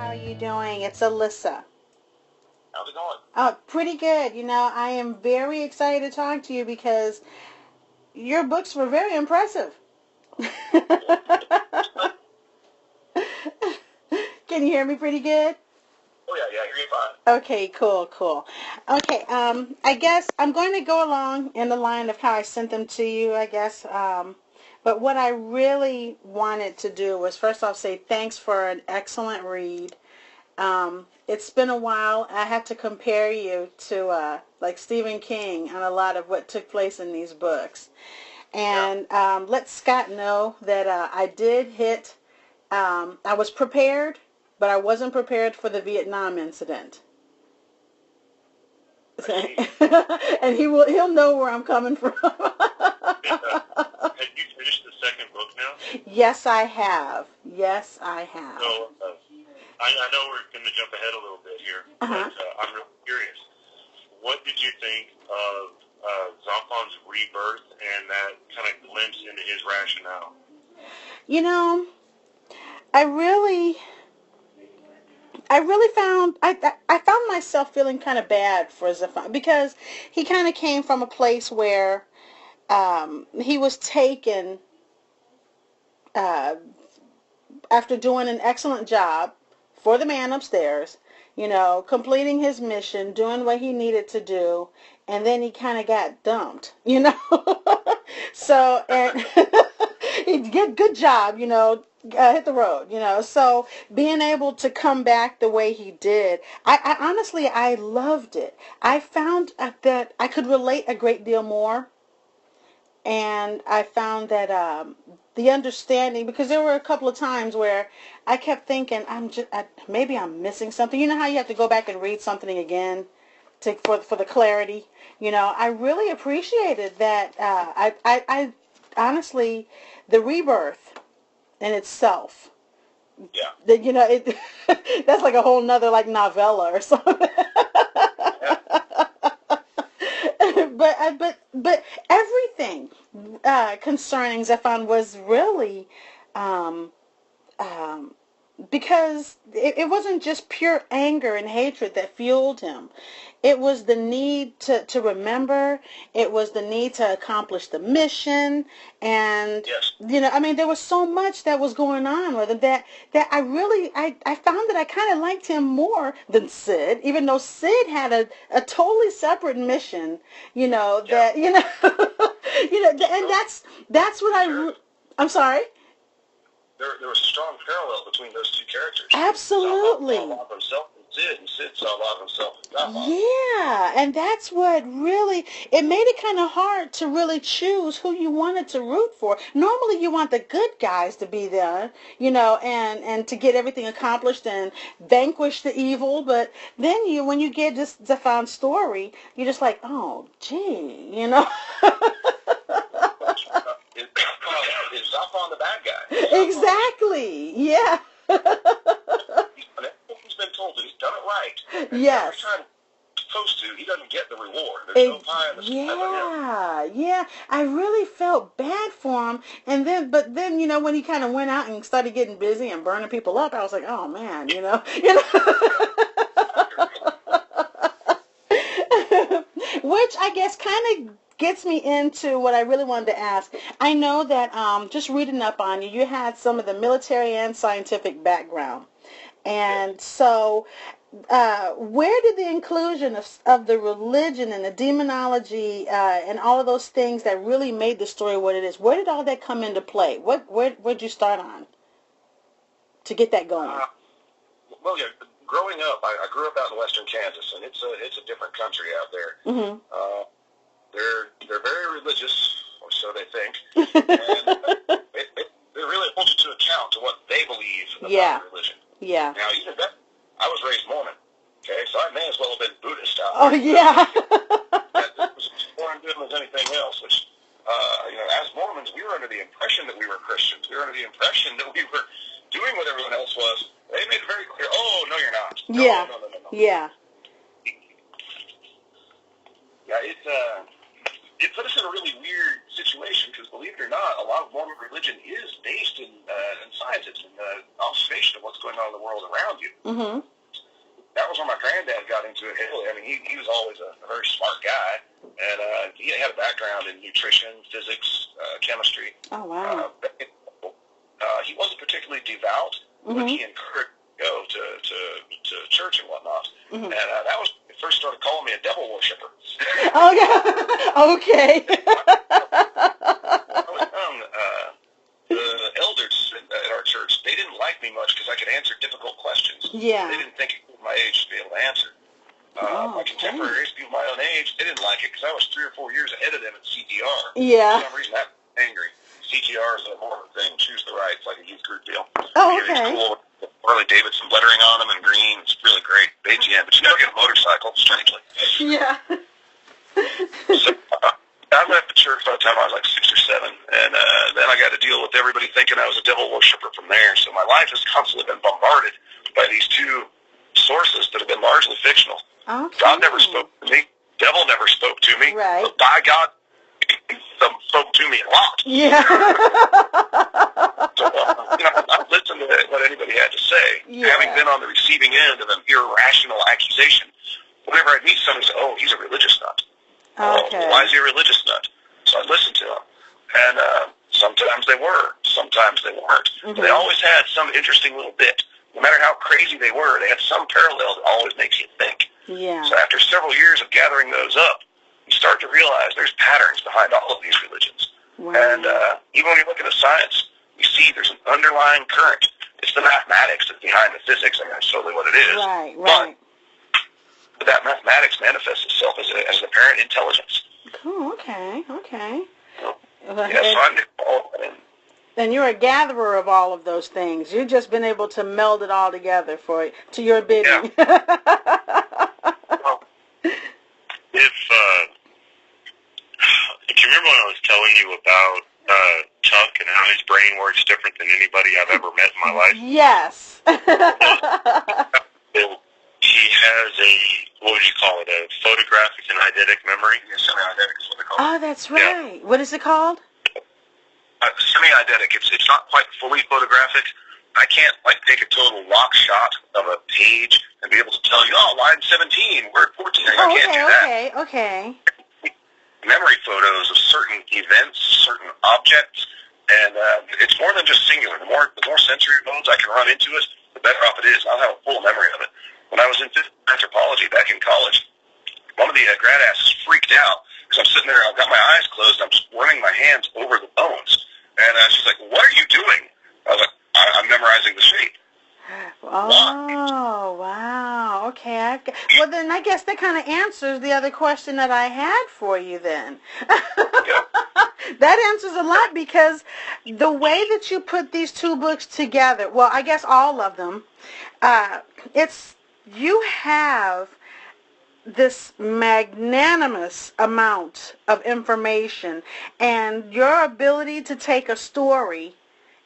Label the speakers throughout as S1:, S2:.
S1: How are you doing? It's Alyssa.
S2: How's it going?
S1: Oh, pretty good. I am very excited to talk to you because your books were very impressive. Can you hear me pretty good?
S2: Oh yeah, yeah, you're fine.
S1: Okay, cool. Okay, I guess I'm going to go along in the line of how I sent them to you, I guess. But what I really wanted to do was first off say thanks for an excellent read. It's been a while. I had to compare you to like Stephen King on a lot of what took place in these books. And let Scott know that I did hit, I was prepared, but I wasn't prepared for the Vietnam incident. And he'll know where I'm coming from.
S2: Have you finished the second book now?
S1: Yes, I have. Yes, I have.
S2: So, I know we're going to jump ahead a little bit here, but I'm really curious. What did you think of Zonfan's rebirth and that kind of glimpse into his rationale?
S1: I really I found myself feeling kind of bad for Zafan because he kind of came from a place where he was taken after doing an excellent job for the man upstairs, completing his mission, doing what he needed to do, and then he kind of got dumped. So, and he did good job, hit the road. So being able to come back the way he did, I honestly, I loved it. I found that I could relate a great deal more. And I found that the understanding, because there were a couple of times where I kept thinking, maybe I'm missing something. You know how you have to go back and read something again for the clarity. I really appreciated that. I honestly, the rebirth in itself.
S2: Yeah.
S1: It that's like a whole nother like novella or something. But everything concerning Zephon was really because it wasn't just pure anger and hatred that fueled him. It was the need to remember. It was the need to accomplish the mission. And,
S2: yes.
S1: There was so much that was going on with him that I found that I kind of liked him more than Sid, even though Sid had a totally separate mission, and that's what I'm sorry?
S2: There was a strong parallel between those two characters.
S1: Absolutely.
S2: Zafon saw a lot of himself in Sid, and Sid saw a lot of himself in Zafon.
S1: Yeah, and that's what really, it made it kind of hard to really choose who you wanted to root for. Normally you want the good guys to be there, and to get everything accomplished and vanquish the evil, but then when you get this Zafon's story, you're just like, oh, gee,
S2: Is Zafon the bad guy?
S1: Exactly. Yeah.
S2: He's been told that he's done it right. And
S1: yes.
S2: every time he's supposed to, he doesn't get the reward. There's no pie in the
S1: sky. Yeah. I really felt bad for him. But then, when he kind of went out and started getting busy and burning people up, I was like, oh man, Which I guess kind of gets me into what I really wanted to ask. I know that just reading up on you, you had some of the military and scientific background. And so where did the inclusion of the religion and the demonology and all of those things that really made the story what it is, where did all that come into play? Where'd you start on to get that going?
S2: Well, yeah, growing up, I grew up out in western Kansas, and it's a different country out there.
S1: Mm-hmm.
S2: They're very religious, or so they think, and they really hold you to account to what they believe about religion.
S1: Yeah.
S2: Now, even that, I was raised Mormon, okay, so I may as well have been Buddhist out
S1: Oh,
S2: there.
S1: yeah.
S2: It was as foreign to them as anything else, which, as Mormons, we were under the impression that we were Christians. We were under the impression that we were doing what everyone else was. They made it very clear, oh, no, you're not. No,
S1: yeah.
S2: No.
S1: Yeah.
S2: Yeah, it put us in a really weird situation because, believe it or not, a lot of Mormon religion is based in science. It's in observation of what's going on in the world around you.
S1: Mm-hmm.
S2: That was when my granddad got into it heavily. I mean, he was always a very smart guy, and he had a background in nutrition, physics, chemistry.
S1: Oh, wow.
S2: He wasn't particularly devout,
S1: Mm-hmm.
S2: but he encouraged me to go to church and whatnot.
S1: Mm-hmm.
S2: And that was when he first started calling me a devil worshiper.
S1: Oh, yeah. Okay.
S2: I was young, the elders at our church, they didn't like me much because I could answer difficult questions.
S1: Yeah.
S2: They didn't think my age to be able to answer. My
S1: Okay.
S2: contemporaries, people my own age, they didn't like it because I was 3 or 4 years ahead of them at CTR.
S1: Yeah.
S2: For some reason, I'm angry. CTR is a more thing. Choose the right. It's like a youth group deal.
S1: Oh,
S2: It's
S1: okay.
S2: cool. Harley Davidson lettering on them in green. It's really great. ATM, but you never get a motorcycle, strangely.
S1: Yeah.
S2: So, I left the church by the time I was like 6 or 7, and then I got to deal with everybody thinking I was a devil worshiper from there. So my life has constantly been bombarded by these two sources that have been largely fictional.
S1: Okay.
S2: God never spoke to me. Devil never spoke to me.
S1: Right.
S2: But by God, some spoke to me a lot.
S1: Yeah.
S2: So, I listened to what anybody had to say.
S1: Yeah.
S2: Having been on the receiving end of an irrational accusation, whenever I meet someone, say, "Oh, he's a religious nut."
S1: Okay.
S2: Why is he a religious nut? So I listened to them. And sometimes they were, sometimes they weren't.
S1: Mm-hmm.
S2: But they always had some interesting little bit. No matter how crazy they were, they had some parallel that always makes you think.
S1: Yeah.
S2: So after several years of gathering those up, you start to realize there's patterns behind all of these religions.
S1: Wow.
S2: And even when you look at the science, you see there's an underlying current. It's the mathematics that's behind the physics, and that's totally what it is.
S1: Right, right.
S2: But that mathematics manifests itself as an apparent intelligence.
S1: Cool. Okay. Okay.
S2: Yeah, so I'm all of it.
S1: And you're a gatherer of all of those things. You've just been able to meld it all together to your bidding.
S2: Yeah. Well,
S3: if you remember when I was telling you about Chuck and how his brain works different than anybody I've ever met in my life?
S1: Yes.
S3: He has what would you call it, a photographic and eidetic memory?
S2: Yeah, semi-eidetic is what they call it.
S1: Oh, that's right. Yeah. What is it called?
S2: Semi-eidetic. It's not quite fully photographic. I can't take a total lock shot of a page and be able to tell you, oh, line 17, we're at 14. I can't do that.
S1: Okay.
S2: Memory photos of certain events, certain objects, and it's more than just singular. The more sensory modes I can run into it, the better off it is. I'll have a full memory of it. When I was in anthropology back in college, one of the grad asses freaked out because I'm sitting there, I've got my eyes closed, I'm just running my hands over the bones. And she's like, what are you doing? I was like, I'm memorizing the shape.
S1: Oh, wow. Okay. Well, then I guess that kind of answers the other question that I had for you then.
S2: Yeah.
S1: That answers a lot because the way that you put these two books together, well, I guess all of them, you have this magnanimous amount of information, and your ability to take a story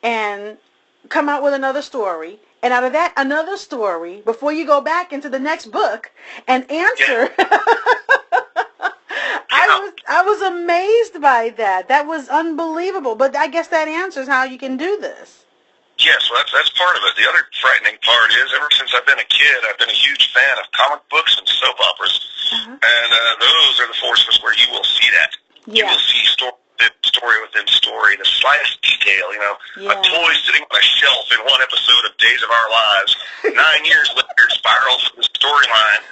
S1: and come out with another story, and out of that another story before you go back into the next book and answer.
S2: Yeah.
S1: I was amazed by that. That was unbelievable. But I guess that answers how you can do this.
S2: Yes, well, that's part of it. The other frightening part is, ever since I've been a kid, I've been a huge fan of comic books and soap operas.
S1: Uh-huh.
S2: And those are the forces where you will see that.
S1: Yeah.
S2: You will see story within story, the slightest detail,
S1: Yeah.
S2: A toy sitting on a shelf in one episode of Days of Our Lives, 9 years later, spirals from the storyline.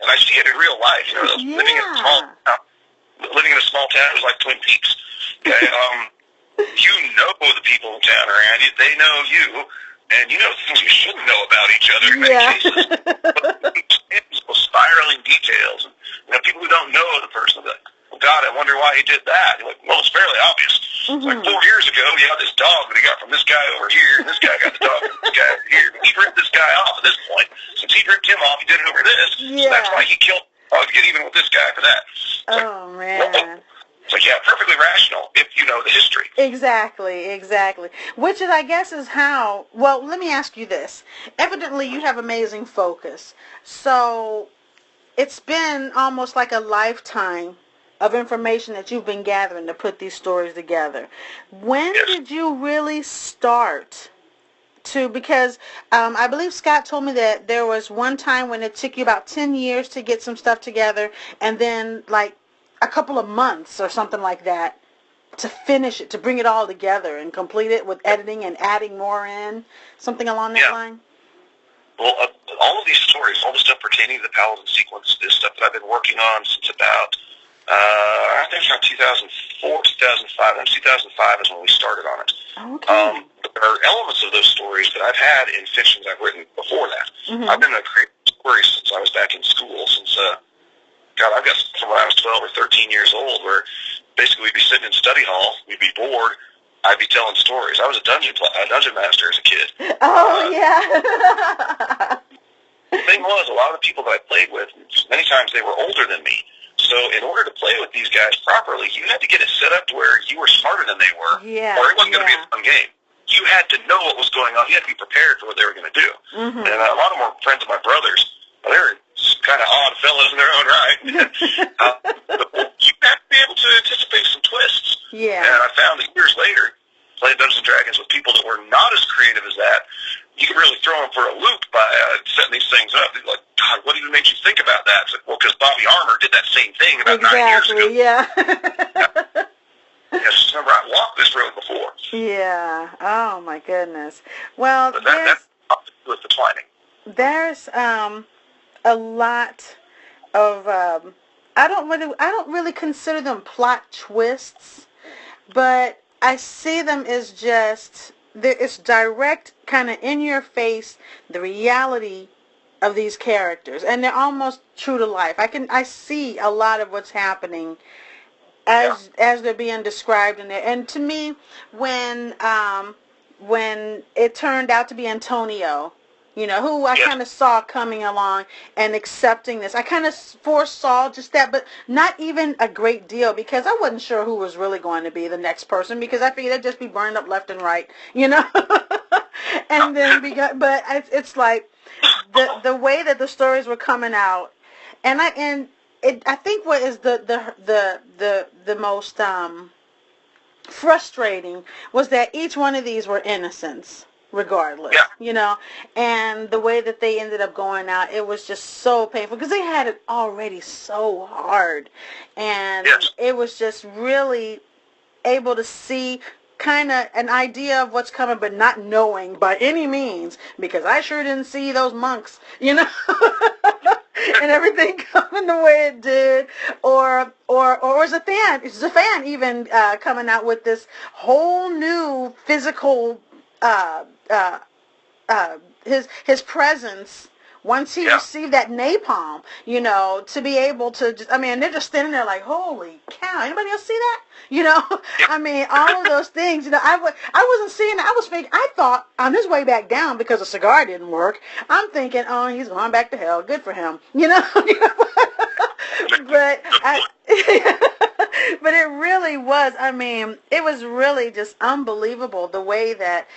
S2: And I see it in real life,
S1: Yeah.
S2: living in a small town is like Twin Peaks. Okay, you know the people in town around you, they know you, and you know things you shouldn't know about each other in many cases. But spiraling details, and people who don't know the person, they're like, well, God, I wonder why he did that. You're like, well, it's fairly obvious.
S1: Mm-hmm.
S2: Like 4 years ago, he had this dog that he got from this guy over here, and this guy got the dog from this guy over here. He ripped this guy off at this point. Since he ripped him off, he did it over this.
S1: Yeah.
S2: So that's why he killed to get even with this guy for that.
S1: Oh, man.
S2: It's like, yeah, perfectly rational if you know the history.
S1: Exactly. Which is, I guess, is how, well, let me ask you this. Evidently, you have amazing focus. So it's been almost like a lifetime of information that you've been gathering to put these stories together. When
S2: Yes.
S1: did you really start because I believe Scott told me that there was one time when it took you about 10 years to get some stuff together, and then like a couple of months or something like that to finish it, to bring it all together and complete it with editing and adding more in, something along that line.
S2: Well, all of these stories, all the stuff pertaining to the Paladin Sequence is stuff that I've been working on since about, I think it's around 2004, 2005. And 2005 is when we started on it.
S1: Okay.
S2: There are elements of those stories that I've had in fictions I've written before that.
S1: Mm-hmm.
S2: I've been a creative stories since I was back in school, since, I've got from when I was 12 or 13 years old, where basically we'd be sitting in study hall, we'd be bored, I'd be telling stories. I was a dungeon master as a kid.
S1: Oh, yeah.
S2: The thing was, a lot of the people that I played with, many times they were older than me. So in order to play with these guys properly, you had to get it set up to where you were smarter than they were, or it wasn't going to be a fun game. You had to know what was going on. You had to be prepared for what they were going to do.
S1: Mm-hmm.
S2: And a lot of them were friends of my brothers. They're kind of odd fellows in their own right. You have to be able to anticipate some twists.
S1: Yeah.
S2: And I found that years later, playing Dungeons & Dragons with people that were not as creative as that, you can really throw them for a loop by setting these things up. They're like, God, what even made you think about that? It's like, well, because Bobby Armour did that same thing about 9 years ago.
S1: Yeah.
S2: Yes, remember, I walked this road before.
S1: Yeah. Oh, my goodness. Well,
S2: But that's with the twining.
S1: There's a lot of I don't really consider them plot twists, but I see them as just it's direct, kind of in your face, the reality of these characters, and they're almost true to life. I see a lot of what's happening as they're being described in there. And to me, when it turned out to be Antonio, who I kind of saw coming along and accepting this. I kind of foresaw just that, but not even a great deal, because I wasn't sure who was really going to be the next person, because I figured they'd just be burned up left and right, and then but it's like the way that the stories were coming out, and I think what is the most frustrating was that each one of these were innocents. Regardless, and the way that they ended up going out, it was just so painful, because they had it already so hard, and it was just really able to see kind of an idea of what's coming, but not knowing by any means, because I sure didn't see those monks, and everything coming the way it did, or Zafan even coming out with this whole new physical his presence once he received that napalm, to be able to just, they're just standing there like, holy cow, anybody else see that? All of those things, I wasn't seeing that. I thought on his way back down, because the cigar didn't work, I'm thinking, oh, he's going back to hell, good for him, but but it really was, it was really just unbelievable the way that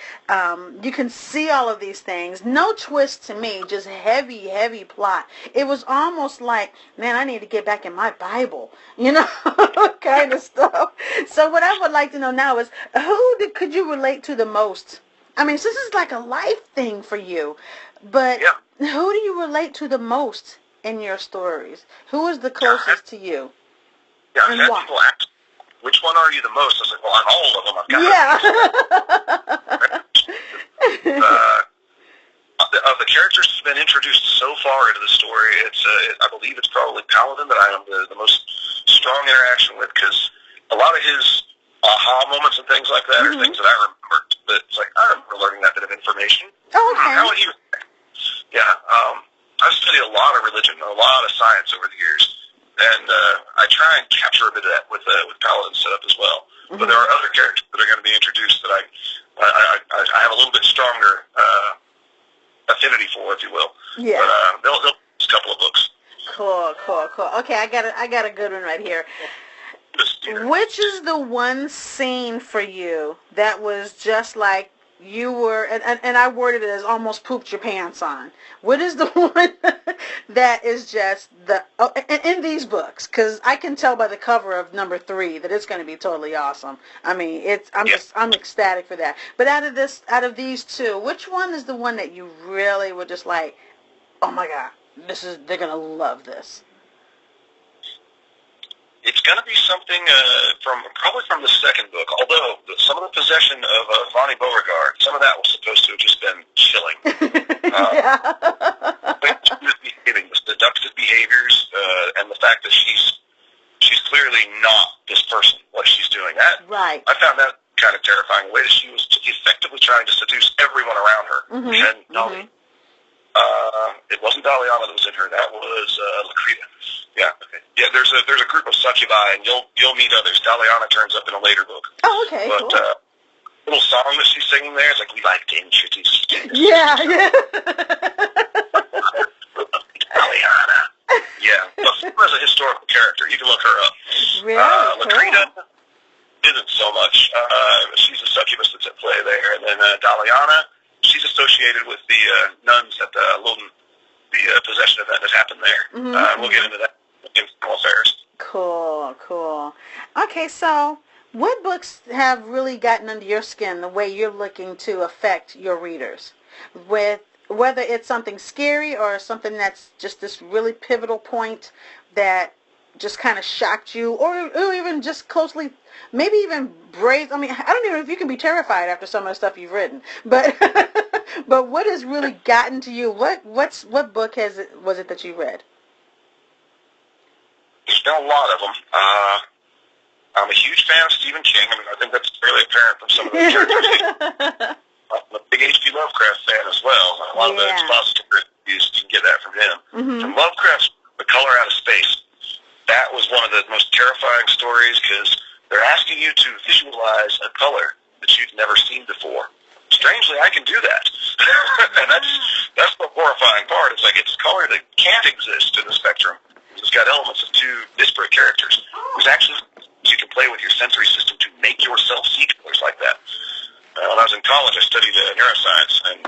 S1: you can see all of these things. No twist to me, just heavy, heavy plot. It was almost like, man, I need to get back in my Bible, kind of stuff. So what I would like to know now is, could you relate to the most? So this is like a life thing for you, but who do you relate to the most in your stories? Who is the closest to you?
S2: Yeah, I've had people ask, which one are you the most? I was like, well, I'm all of them. I've got of the characters who've been introduced so far into the story, I believe it's probably Paladin that I have the most strong interaction with, because a lot of his aha moments and things like that are things that I remember. But it's like, I remember learning that bit of information.
S1: Oh, okay.
S2: How would you? Yeah, I've studied a lot of religion, a lot of science over the years. And I try and capture a bit of that with Paladin set up as well. But there are other characters that are going to be introduced that I have a little bit stronger affinity for, if you will. Yeah. But they'll be a couple of books.
S1: Cool. Okay, I got a good one right here. Which is the one scene for you that was just like you were, and I worded it as almost pooped your pants on. What is the one that is just in these books? Because I can tell by the cover of number 3 that it's going to be totally awesome. I mean, I'm ecstatic for that. But out of these two, which one is the one that you really were just like, oh my God, they're going to love this?
S2: It's going to be something probably from the second book, although some of the possession of Vonnie Beauregard, some of that was supposed to have just been chilling.
S1: Yeah.
S2: The seductive behaviors and the fact that she's clearly not this person, what she's doing.
S1: Right.
S2: I found that kind of terrifying, the way that she was effectively trying to seduce everyone around her.
S1: Mm-hmm.
S2: And Dolly. It wasn't Daliana that was in her. That was Lakrita. Yeah. Okay. Yeah. There's a group of succubi, and you'll meet others. Daliana turns up in a later book.
S1: Oh, okay.
S2: But
S1: cool.
S2: Little song that she's singing there is like, we like to introduce you.
S1: Yeah.
S2: Daliana. Yeah. But as a historical character, you can look her up.
S1: Really?
S2: Lakrita
S1: Cool.
S2: isn't so much. She's a succubus that's at play there, and then Daliana. She's associated with the nuns at the Loden, the possession event that happened there.
S1: Mm-hmm.
S2: We'll get into that in Internal Affairs.
S1: Cool. Okay, so what books have really gotten under your skin the way you're looking to affect your readers? With whether it's something scary or something that's just this really pivotal point that just kind of shocked you, or even just closely, maybe even brave. I mean, I don't even know if you can be terrified after some of the stuff you've written, but but what has really gotten to you? What book was it that you read?
S2: There's been a lot of them. I'm a huge fan of Stephen King. I mean, I think that's fairly apparent from some of the characters. I'm a big H.P. Lovecraft fan as well. A lot of the expository reviews, you can get that from him.
S1: Mm-hmm.
S2: From Lovecraft's The Color Out of Space, that was one of the most terrifying stories because they're asking you to visualize a color that you've never seen before. Strangely, I can do that. And that's the horrifying part. It's like it's color that can't exist in the spectrum. It's got elements of two disparate characters. There's actually you can play with your sensory system to make yourself see colors like that. When I was in college, I studied neuroscience, and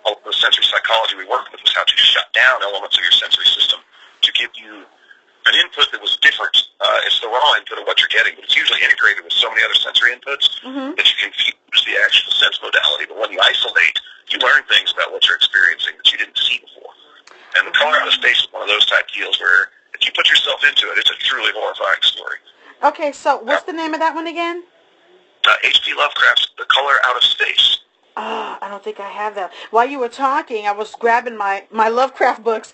S2: all of the sensory psychology we worked with was how to shut down elements of your sensory system to give you an input that was different. It's the raw input of what you're getting, but it's usually integrated with so many other sensory inputs that you can fuse the actual sense modality. But when you isolate, you learn things about what you're experiencing that you didn't see before. And The Color Out of Space is one of those type deals where if you put yourself into it, it's a truly horrifying story.
S1: Okay, so what's the name of that one again?
S2: H.P. Lovecraft's The Color Out of Space.
S1: Oh, I don't think I have that. While you were talking, I was grabbing my Lovecraft books,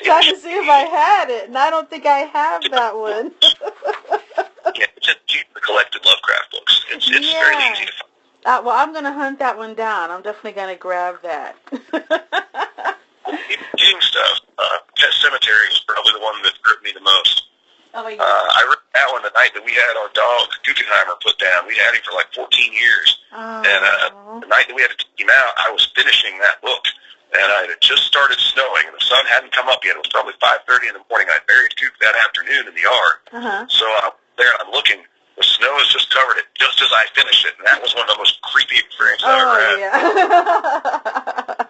S1: trying to see if I had it, and I don't think I have that one.
S2: Yeah, it's just the collected Lovecraft books. It's fairly easy to find.
S1: Well, I'm going to hunt that one down. I'm definitely going to grab that.
S2: King stuff, Pet Cemetery was probably the one that gripped me the most.
S1: Oh, yeah.
S2: I read that one the night that we had our dog, Guggenheimer, put down. We'd had him for like 14 years.
S1: Oh.
S2: And the night that we had to take him out, I was finishing that book. And it had just started snowing, and the sun hadn't come up yet. It was probably 5:30 in the morning. I buried Gook that afternoon in the yard. So I'm there, and I'm looking. The snow has just covered it just as I finished it. And that was one of the most creepy experiences I've ever had.
S1: Yeah.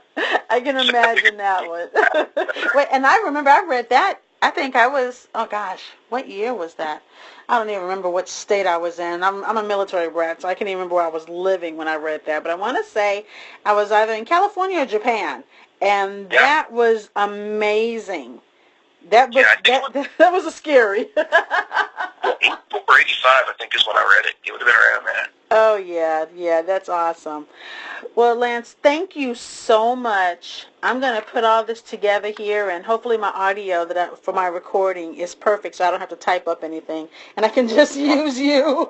S1: I can imagine that one. Wait, and I remember I read that. I think I was, oh gosh, what year was that? I don't even remember what state I was in. I'm a military brat, so I can't even remember where I was living when I read that. But I want to say I was either in California or Japan, and that was amazing. That book, that was a scary.
S2: Well, 84 or 85, I think, is when I read it. It would have been around that.
S1: Oh, yeah, that's awesome. Well, Lance, thank you so much. I'm going to put all this together here, and hopefully my audio for my recording is perfect, so I don't have to type up anything, and I can just use you.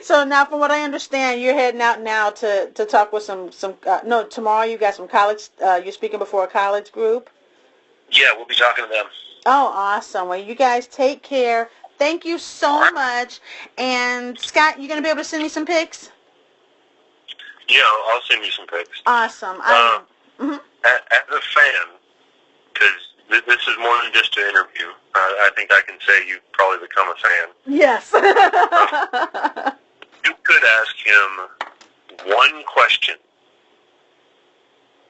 S1: So now, from what I understand, you're heading out now to talk with no, tomorrow you got some college, you're speaking before a college group?
S2: Yeah, we'll be talking to them.
S1: Oh, awesome. Well, you guys take care. Thank you so much. And, Scott, you going to be able to send me some pics?
S3: Yeah, I'll send you some pics.
S1: Awesome.
S3: As a fan, because this is more than just an interview, I think I can say you've probably become a fan.
S1: Yes.
S3: could ask him one question,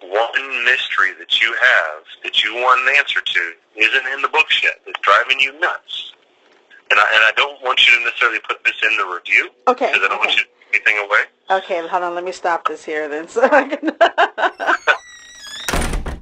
S3: one mystery that you have that you want an answer to isn't in the books yet, that's driving you nuts. And I don't want you to necessarily put this in the review.
S1: Okay.
S3: Because I don't want you to give anything away.
S1: Okay, hold on. Let me stop this here then. So I can